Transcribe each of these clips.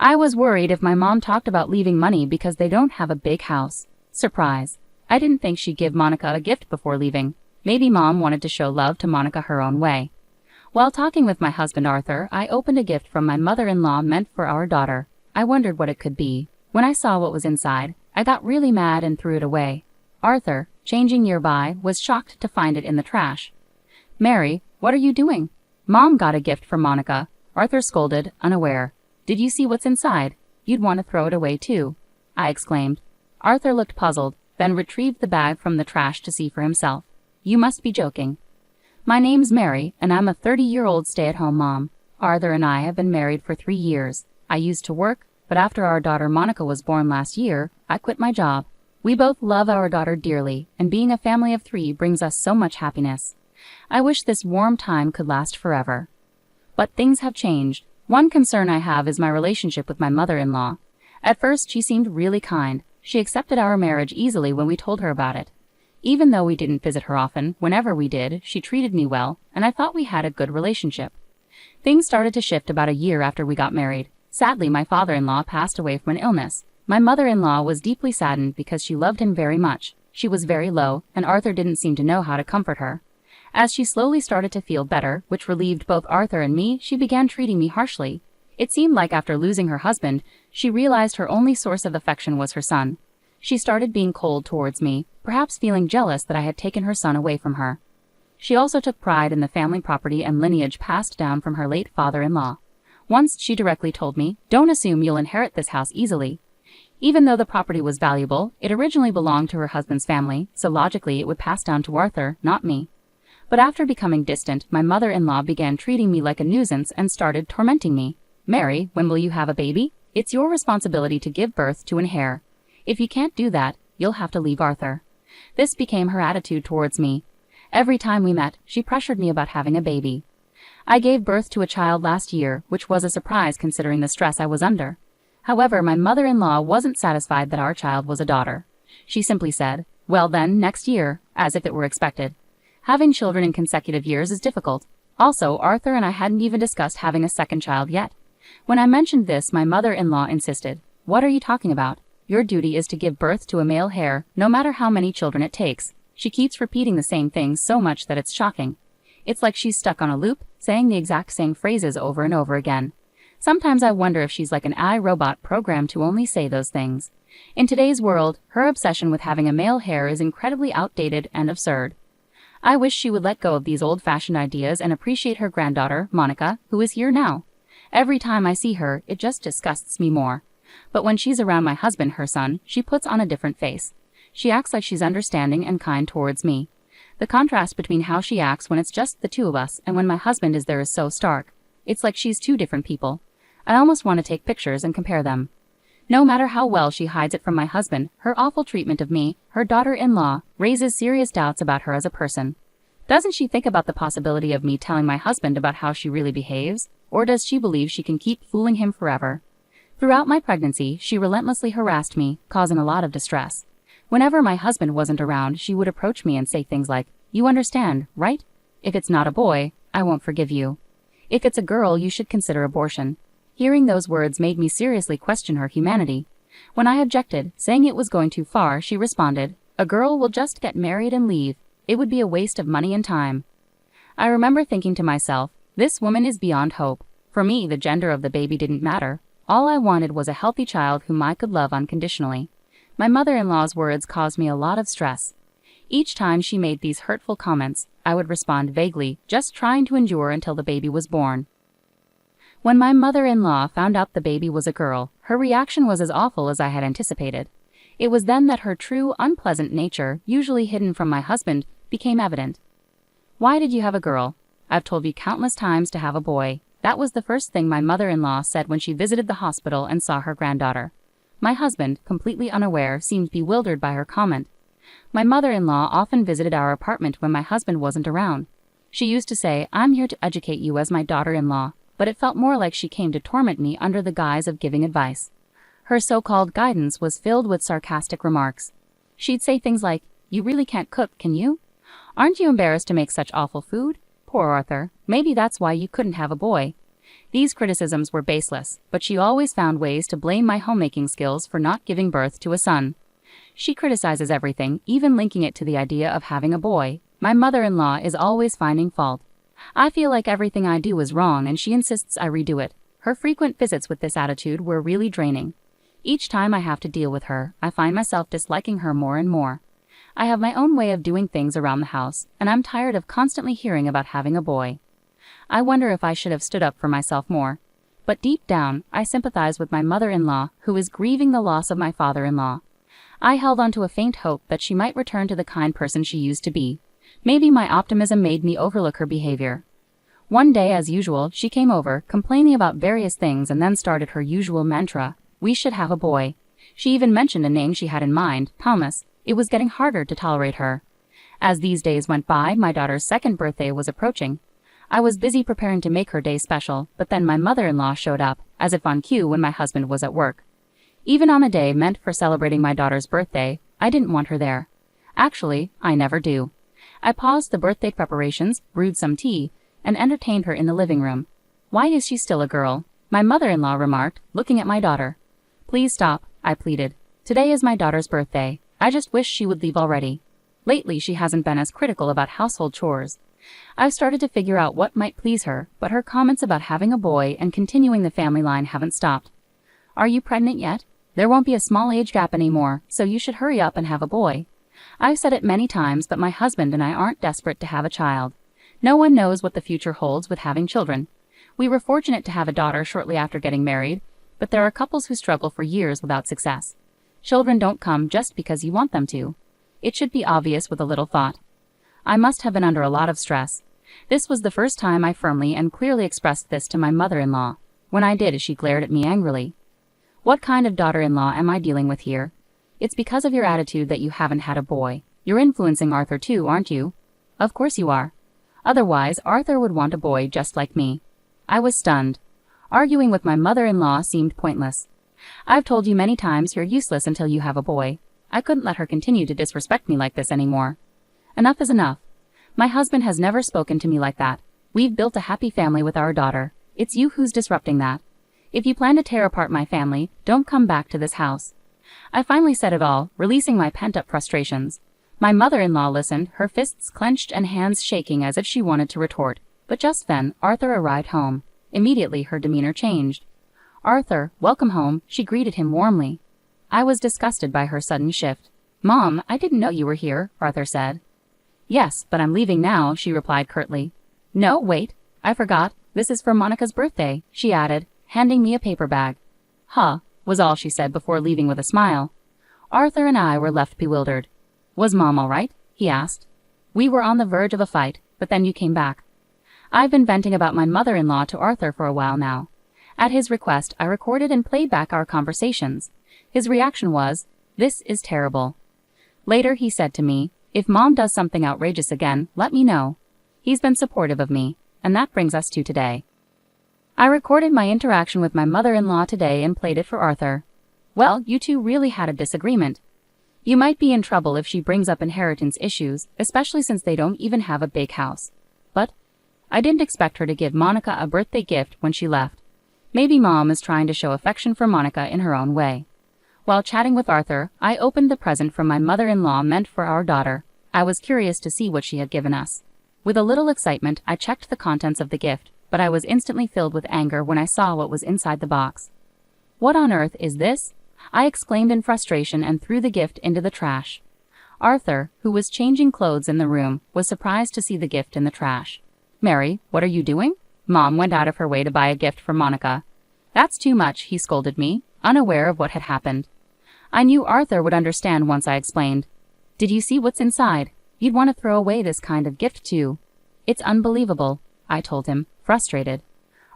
I was worried if my mom talked about leaving money because they don't have a big house. Surprise. I didn't think she'd give Monica a gift before leaving. Maybe Mom wanted to show love to Monica her own way. While talking with my husband Arthur, I opened a gift from my mother-in-law meant for our daughter. I wondered what it could be. When I saw what was inside, I got really mad and threw it away. Arthur, changing nearby, was shocked to find it in the trash. "Mary, what are you doing?" "Mom got a gift for Monica," Arthur scolded, unaware. "Did you see what's inside? You'd want to throw it away too," I exclaimed. Arthur looked puzzled, then retrieved the bag from the trash to see for himself. "You must be joking." "My name's Mary, and I'm a 30-year-old stay-at-home mom. Arthur and I have been married for 3 years. I used to work, but after our daughter Monica was born last year, I quit my job. We both love our daughter dearly, and being a family of 3 brings us so much happiness. I wish this warm time could last forever. But things have changed. One concern I have is my relationship with my mother-in-law. At first, she seemed really kind. She accepted our marriage easily when we told her about it. Even though we didn't visit her often, whenever we did, she treated me well, and I thought we had a good relationship. Things started to shift about a year after we got married. Sadly, my father-in-law passed away from an illness. My mother-in-law was deeply saddened because she loved him very much. She was very low, and Arthur didn't seem to know how to comfort her. As she slowly started to feel better, which relieved both Arthur and me, she began treating me harshly. It seemed like after losing her husband, she realized her only source of affection was her son. She started being cold towards me, perhaps feeling jealous that I had taken her son away from her. She also took pride in the family property and lineage passed down from her late father-in-law. Once she directly told me, "Don't assume you'll inherit this house easily." Even though the property was valuable, it originally belonged to her husband's family, so logically it would pass down to Arthur, not me. But after becoming distant, my mother-in-law began treating me like a nuisance and started tormenting me. "Mary, when will you have a baby? It's your responsibility to give birth to an heir. If you can't do that, you'll have to leave Arthur." This became her attitude towards me. Every time we met, she pressured me about having a baby. I gave birth to a child last year, which was a surprise considering the stress I was under. However, my mother-in-law wasn't satisfied that our child was a daughter. She simply said, "Well then, next year," as if it were expected. Having children in consecutive years is difficult. Also, Arthur and I hadn't even discussed having a second child yet. When I mentioned this, my mother-in-law insisted, "What are you talking about? Your duty is to give birth to a male heir, no matter how many children it takes." She keeps repeating the same things so much that it's shocking. It's like she's stuck on a loop, saying the exact same phrases over and over again. Sometimes I wonder if she's like an AI robot programmed to only say those things. In today's world, her obsession with having a male heir is incredibly outdated and absurd. I wish she would let go of these old-fashioned ideas and appreciate her granddaughter, Monica, who is here now. Every time I see her, it just disgusts me more. But when she's around my husband, her son, she puts on a different face. She acts like she's understanding and kind towards me. The contrast between how she acts when it's just the two of us and when my husband is there is so stark. It's like she's 2 different people. I almost want to take pictures and compare them. No matter how well she hides it from my husband, her awful treatment of me, her daughter-in-law, raises serious doubts about her as a person. Doesn't she think about the possibility of me telling my husband about how she really behaves? Or does she believe she can keep fooling him forever? Throughout my pregnancy, she relentlessly harassed me, causing a lot of distress. Whenever my husband wasn't around, she would approach me and say things like, "You understand, right? If it's not a boy, I won't forgive you. If it's a girl, you should consider abortion." Hearing those words made me seriously question her humanity. When I objected, saying it was going too far, she responded, "A girl will just get married and leave. It would be a waste of money and time." I remember thinking to myself, this woman is beyond hope. For me, the gender of the baby didn't matter. All I wanted was a healthy child whom I could love unconditionally. My mother-in-law's words caused me a lot of stress. Each time she made these hurtful comments, I would respond vaguely, just trying to endure until the baby was born. When my mother-in-law found out the baby was a girl, her reaction was as awful as I had anticipated. It was then that her true, unpleasant nature, usually hidden from my husband, became evident. "Why did you have a girl? I've told you countless times to have a boy." That was the first thing my mother-in-law said when she visited the hospital and saw her granddaughter. My husband, completely unaware, seemed bewildered by her comment. My mother-in-law often visited our apartment when my husband wasn't around. She used to say, "I'm here to educate you as my daughter-in-law," but it felt more like she came to torment me under the guise of giving advice. Her so-called guidance was filled with sarcastic remarks. She'd say things like, "You really can't cook, can you? Aren't you embarrassed to make such awful food? Poor Arthur, maybe that's why you couldn't have a boy." These criticisms were baseless, but she always found ways to blame my homemaking skills for not giving birth to a son. She criticizes everything, even linking it to the idea of having a boy. My mother-in-law is always finding fault. I feel like everything I do is wrong and she insists I redo it. Her frequent visits with this attitude were really draining. Each time I have to deal with her, I find myself disliking her more and more. I have my own way of doing things around the house, and I'm tired of constantly hearing about having a boy. I wonder if I should have stood up for myself more. But deep down, I sympathize with my mother-in-law, who is grieving the loss of my father-in-law. I held on to a faint hope that she might return to the kind person she used to be. Maybe my optimism made me overlook her behavior. One day, as usual, she came over, complaining about various things, and then started her usual mantra: we should have a boy. She even mentioned a name she had in mind, Thomas. It was getting harder to tolerate her. As these days went by, my daughter's second birthday was approaching. I was busy preparing to make her day special, but then my mother-in-law showed up, as if on cue when my husband was at work. Even on a day meant for celebrating my daughter's birthday, I didn't want her there. Actually, I never do. I paused the birthday preparations, brewed some tea, and entertained her in the living room. Why is she still a girl? My mother-in-law remarked, looking at my daughter. Please stop, I pleaded. Today is my daughter's birthday. I just wish she would leave already. Lately she hasn't been as critical about household chores. I've started to figure out what might please her, but her comments about having a boy and continuing the family line haven't stopped. Are you pregnant yet? There won't be a small age gap anymore, so you should hurry up and have a boy. I've said it many times, but my husband and I aren't desperate to have a child. No one knows what the future holds with having children. We were fortunate to have a daughter shortly after getting married, but there are couples who struggle for years without success. Children don't come just because you want them to. It should be obvious with a little thought. I must have been under a lot of stress. This was the first time I firmly and clearly expressed this to my mother-in-law. When I did, she glared at me angrily. What kind of daughter-in-law am I dealing with here? It's because of your attitude that you haven't had a boy. You're influencing Arthur too, aren't you? Of course you are. Otherwise, Arthur would want a boy just like me. I was stunned. Arguing with my mother-in-law seemed pointless. I've told you many times you're useless until you have a boy. I couldn't let her continue to disrespect me like this anymore. Enough is enough. My husband has never spoken to me like that. We've built a happy family with our daughter. It's you who's disrupting that. If you plan to tear apart my family, don't come back to this house. I finally said it all, releasing my pent-up frustrations. My mother-in-law listened, her fists clenched and hands shaking as if she wanted to retort. But just then, Arthur arrived home. Immediately, her demeanor changed. Arthur, welcome home, she greeted him warmly. I was disgusted by her sudden shift. Mom, I didn't know you were here, Arthur said. Yes, but I'm leaving now, she replied curtly. No, wait, I forgot. This is for Monica's birthday, she added, handing me a paper bag. Huh, was all she said before leaving with a smile. Arthur and I were left bewildered. Was Mom all right? He asked. We were on the verge of a fight, but then you came back. I've been venting about my mother-in-law to Arthur for a while now. At his request, I recorded and played back our conversations. His reaction was, "This is terrible." Later he said to me, "If Mom does something outrageous again, let me know." He's been supportive of me, and that brings us to today. I recorded my interaction with my mother-in-law today and played it for Arthur. Well, you two really had a disagreement. You might be in trouble if she brings up inheritance issues, especially since they don't even have a big house. But I didn't expect her to give Monica a birthday gift when she left. Maybe Mom is trying to show affection for Monica in her own way. While chatting with Arthur, I opened the present from my mother-in-law meant for our daughter. I was curious to see what she had given us. With a little excitement, I checked the contents of the gift, but I was instantly filled with anger when I saw what was inside the box. What on earth is this? I exclaimed in frustration and threw the gift into the trash. Arthur, who was changing clothes in the room, was surprised to see the gift in the trash. Mary, what are you doing? Mom went out of her way to buy a gift for Monica. That's too much, he scolded me, unaware of what had happened. I knew Arthur would understand once I explained. Did you see what's inside? You'd want to throw away this kind of gift too. It's unbelievable, I told him, frustrated.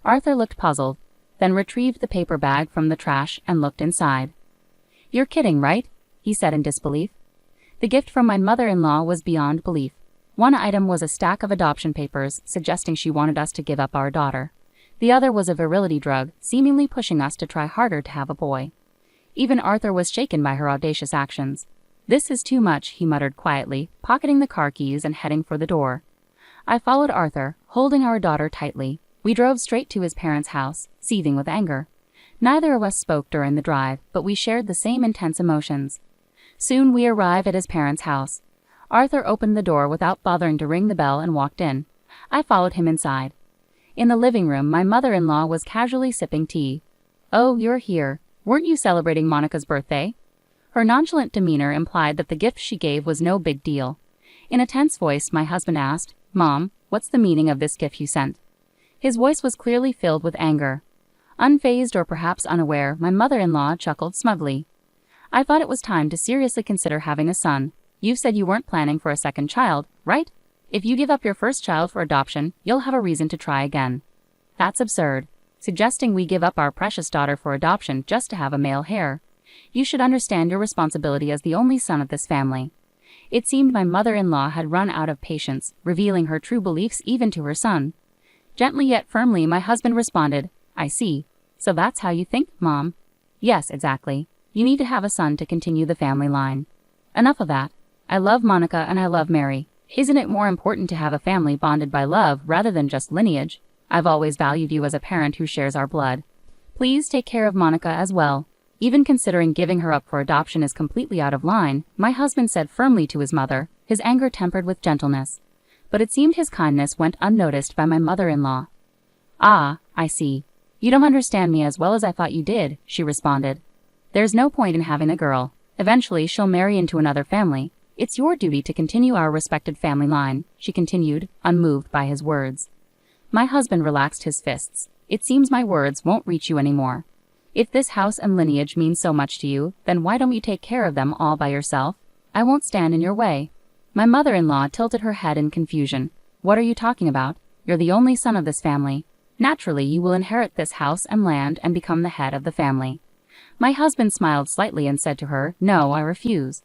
Arthur looked puzzled, then retrieved the paper bag from the trash and looked inside. You're kidding, right? He said in disbelief. The gift from my mother-in-law was beyond belief. One item was a stack of adoption papers, suggesting she wanted us to give up our daughter. The other was a virility drug, seemingly pushing us to try harder to have a boy. Even Arthur was shaken by her audacious actions. This is too much, he muttered quietly, pocketing the car keys and heading for the door. I followed Arthur, holding our daughter tightly. We drove straight to his parents' house, seething with anger. Neither of us spoke during the drive, but we shared the same intense emotions. Soon we arrived at his parents' house. Arthur opened the door without bothering to ring the bell and walked in. I followed him inside. In the living room, my mother-in-law was casually sipping tea. "Oh, you're here. Weren't you celebrating Monica's birthday?" Her nonchalant demeanor implied that the gift she gave was no big deal. In a tense voice, my husband asked, "Mom, what's the meaning of this gift you sent?" His voice was clearly filled with anger. Unfazed or perhaps unaware, my mother-in-law chuckled smugly. "I thought it was time to seriously consider having a son. You said you weren't planning for a second child, right? If you give up your first child for adoption, you'll have a reason to try again." "That's absurd. Suggesting we give up our precious daughter for adoption just to have a male heir. You should understand your responsibility as the only son of this family." It seemed my mother-in-law had run out of patience, revealing her true beliefs even to her son. Gently yet firmly, my husband responded, "I see. So that's how you think, Mom?" "Yes, exactly. You need to have a son to continue the family line." "Enough of that. I love Monica and I love Mary. Isn't it more important to have a family bonded by love rather than just lineage? I've always valued you as a parent who shares our blood. Please take care of Monica as well." Even considering giving her up for adoption is completely out of line, my husband said firmly to his mother, his anger tempered with gentleness. But it seemed his kindness went unnoticed by my mother-in-law. "Ah, I see. You don't understand me as well as I thought you did," she responded. "There's no point in having a girl. Eventually she'll marry into another family. It's your duty to continue our respected family line," she continued, unmoved by his words. My husband relaxed his fists. "It seems my words won't reach you anymore. If this house and lineage mean so much to you, then why don't you take care of them all by yourself? I won't stand in your way." My mother-in-law tilted her head in confusion. "What are you talking about? You're the only son of this family. Naturally, you will inherit this house and land and become the head of the family." My husband smiled slightly and said to her, "No, I refuse.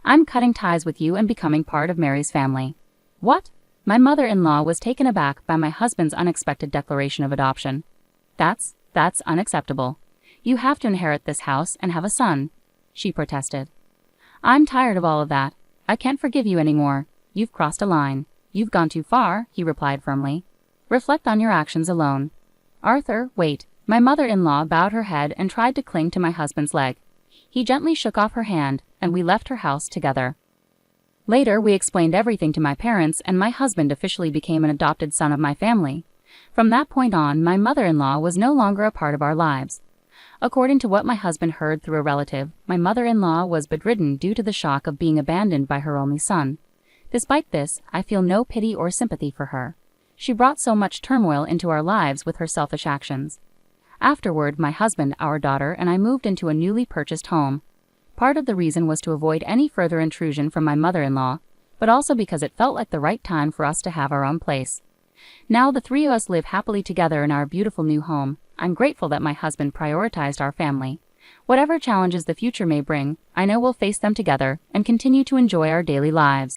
I'm cutting ties with you and becoming part of Mary's family." "What?" My mother-in-law was taken aback by my husband's unexpected declaration of adoption. That's unacceptable. You have to inherit this house and have a son," she protested. "I'm tired of all of that. I can't forgive you anymore. You've crossed a line. You've gone too far," he replied firmly. "Reflect on your actions alone." "Arthur, wait." My mother-in-law bowed her head and tried to cling to my husband's leg. He gently shook off her hand, and we left her house together. Later, we explained everything to my parents, and my husband officially became an adopted son of my family. From that point on, my mother-in-law was no longer a part of our lives. According to what my husband heard through a relative, my mother-in-law was bedridden due to the shock of being abandoned by her only son. Despite this, I feel no pity or sympathy for her. She brought so much turmoil into our lives with her selfish actions. Afterward, my husband, our daughter, and I moved into a newly purchased home. Part of the reason was to avoid any further intrusion from my mother-in-law, but also because it felt like the right time for us to have our own place. Now the three of us live happily together in our beautiful new home. I'm grateful that my husband prioritized our family. Whatever challenges the future may bring, I know we'll face them together and continue to enjoy our daily lives.